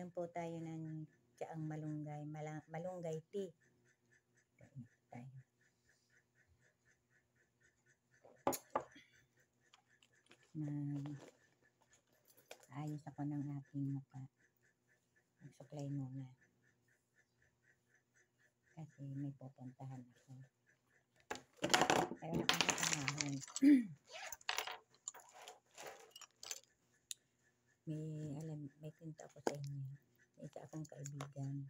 Inom po tayo ng tsaang malunggay, malunggay tea. Tayo. Ayos ako ng aking mukha. Magsuklay muna. Kasi may pupuntahan ako. Pero nakakasamahan. May kwento ako sa inyo. May isa akong kaibigan.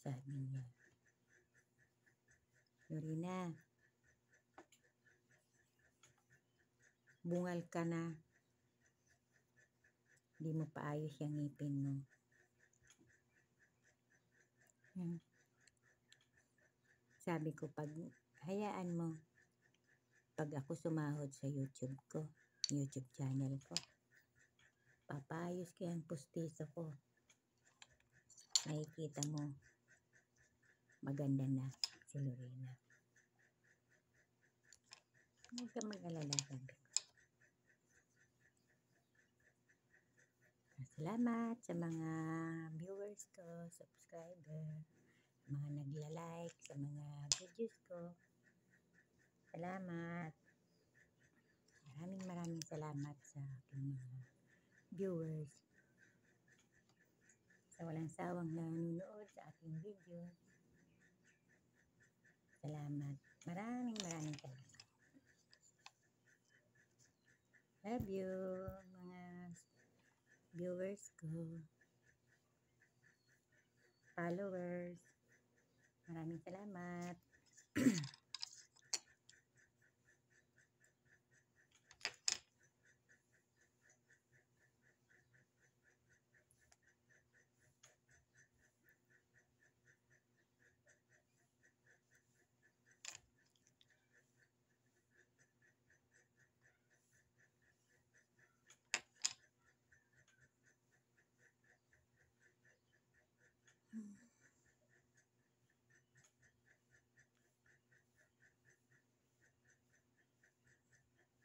Sabi niya, Lorena, bungal ka na. Di mo pa ayos yung ngipin mo. Sabi ko, hayaan mo, pag ako sumahod sa YouTube channel ko, papaayos ko yung pustiso ko. Nakikita mo, maganda na si Lorena. Huwag ka mag-alala, sabi ko. Salamat sa mga viewers ko, subscriber, mga nagla-like sa mga videos ko. Salamat. Maraming salamat sa aking mga viewers. Sa walang sawang nanonood sa aking video. Salamat. Maraming salamat. Love you, mga viewers ko. Followers. Maraming salamat.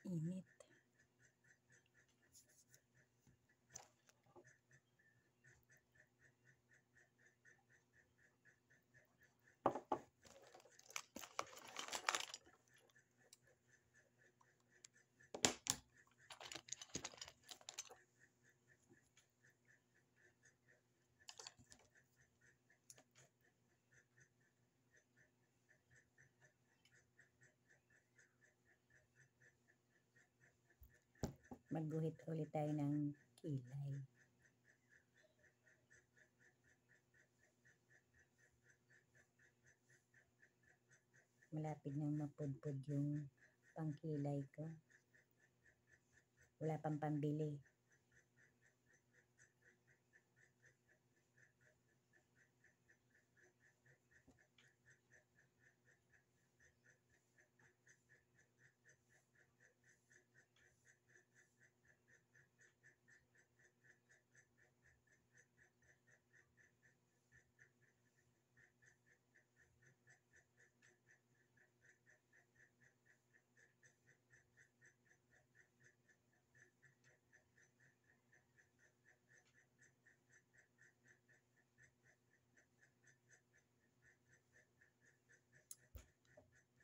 Init. Magguhit ulit tayo ng kilay. Malapit nang mapudpud yung pangkilay ko. Wala pang pambili.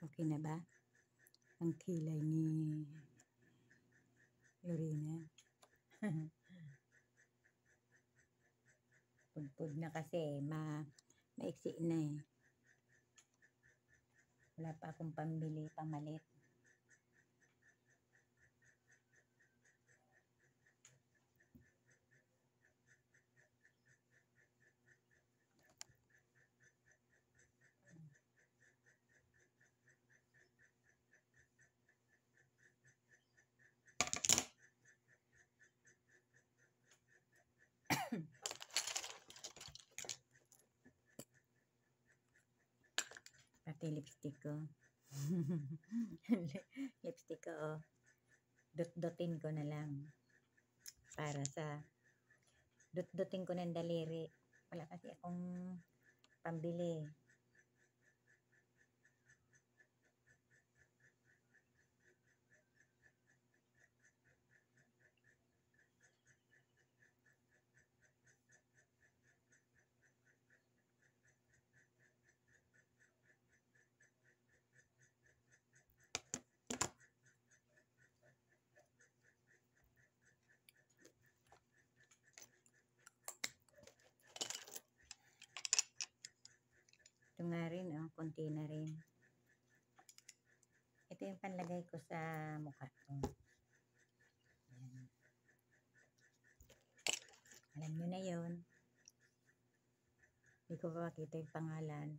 Okay na ba? Ang kilay ni Lorena. Pudpud na kasi, maiksi na eh. Wala pa akong pamalit. Pati lipstick ko. Lipstick ko, oh. Dot-dotin ko na lang. Para sa dot-dotin ko ng daliri. Wala kasi akong pambili. konti na rin. Ito yung panlagay ko sa mukha ko. Ayan. Alam nyo na yun. Hindi ko pakita yung pangalan.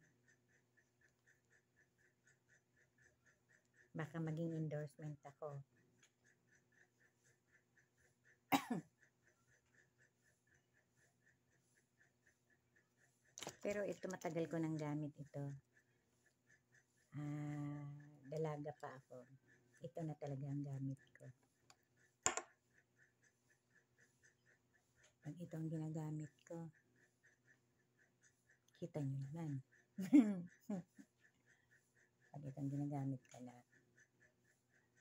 Baka maging endorsement ako. Pero ito matagal ko nang gamit ito. Dalaga pa ako. Ito na talaga ang gamit ko. Pag ito ang ginagamit ko, kita nyo naman. Pag ito ang ginagamit ko na.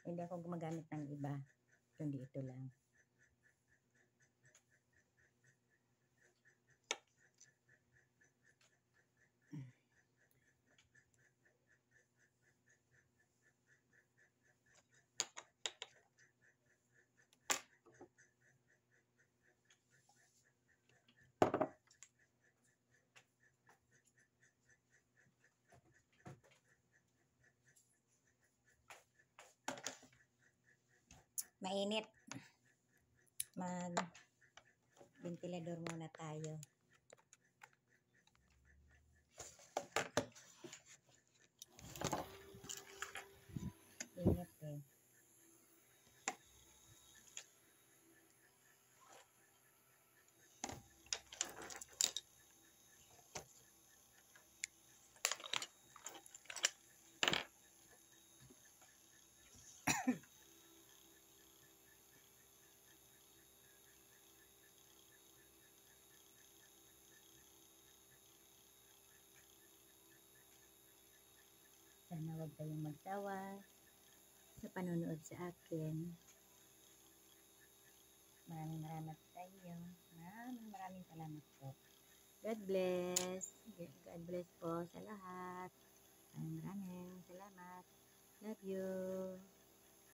Hindi ako gumagamit ng iba. Kundi ito lang. Mainit. Mag-ventilador muna tayo. Init eh. Sana huwag kayong magsawa sa panonood sa akin. Maraming sa inyo. Maraming salamat po. God bless. God bless po sa lahat. Maraming salamat. Love you.